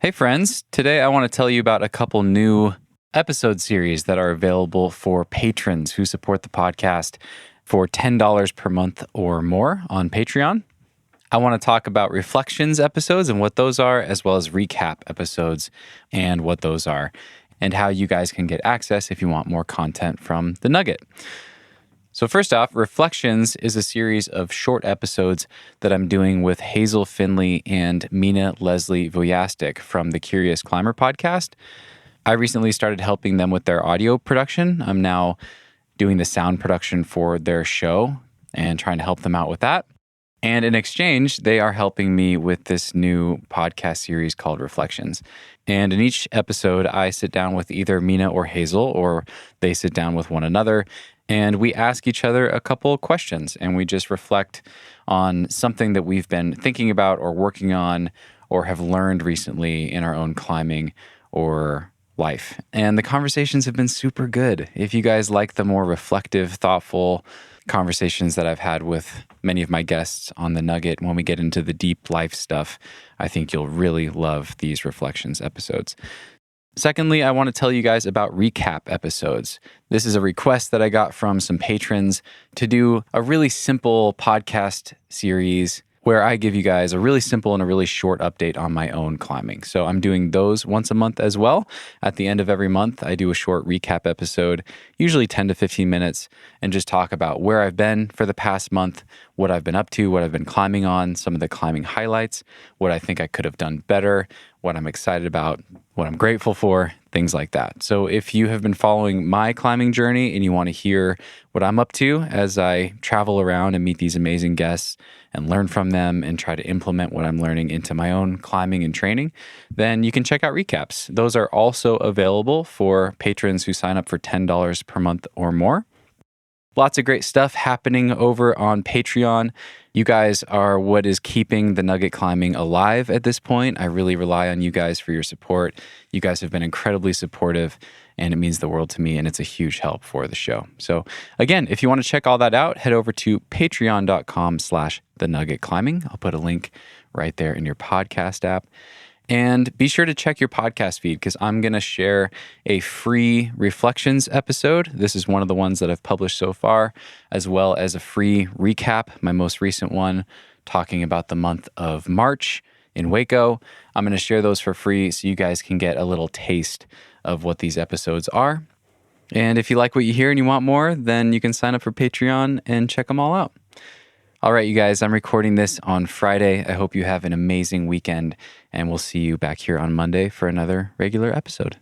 Hey friends, today I want to tell you about a couple new episode series that are available for patrons who support the podcast for $10 per month or more on Patreon. I want to talk about reflections episodes and what those are, as well as recap episodes and what those are, and how you guys can get access if you want more content from The Nugget. So first off, Reflections is a series of short episodes that I'm doing with Hazel, Findlay, and Mina, Leslie-Wujastyk from the Curious Climber podcast. I recently started helping them with their audio production. I'm now doing the sound production for their show and trying to help them out with that. And in exchange, they are helping me with this new podcast series called Reflections. And in each episode, I sit down with either Mina or Hazel, or they sit down with one another, and we ask each other a couple of questions, and we just reflect on something that we've been thinking about or working on or have learned recently in our own climbing or life. And the conversations have been super good. If you guys like the more reflective, thoughtful conversations that I've had with many of my guests on The Nugget, when we get into the deep life stuff, I think you'll really love these Reflections episodes. Secondly, I want to tell you guys about recap episodes. This is a request that I got from some patrons to do a really simple podcast series where I give you guys a really simple and a really short update on my own climbing. So I'm doing those once a month as well. At the end of every month, I do a short recap episode, usually 10 to 15 minutes, and just talk about where I've been for the past month, what I've been up to, what I've been climbing on, some of the climbing highlights, what I think I could have done better, what I'm excited about, what I'm grateful for, things like that. So if you have been following my climbing journey and you want to hear what I'm up to as I travel around and meet these amazing guests and learn from them and try to implement what I'm learning into my own climbing and training, then you can check out recaps. Those are also available for patrons who sign up for $10 per month or more. Lots of great stuff happening over on Patreon. You guys are what is keeping the Nugget climbing alive at this point. I really rely on you guys for your support. You guys have been incredibly supportive, and it means the world to me, and it's a huge help for the show. So again, if you want to check all that out, head over to patreon.com/thenuggetclimbing. I'll put a link right there in your podcast app. And be sure to check your podcast feed, because I'm going to share a free Reflections episode. This is one of the ones that I've published so far, as well as a free recap, my most recent one, talking about the month of March in Waco. I'm going to share those for free so you guys can get a little taste of what these episodes are. And if you like what you hear and you want more, then you can sign up for Patreon and check them all out. All right, you guys, I'm recording this on Friday. I hope you have an amazing weekend, and we'll see you back here on Monday for another regular episode.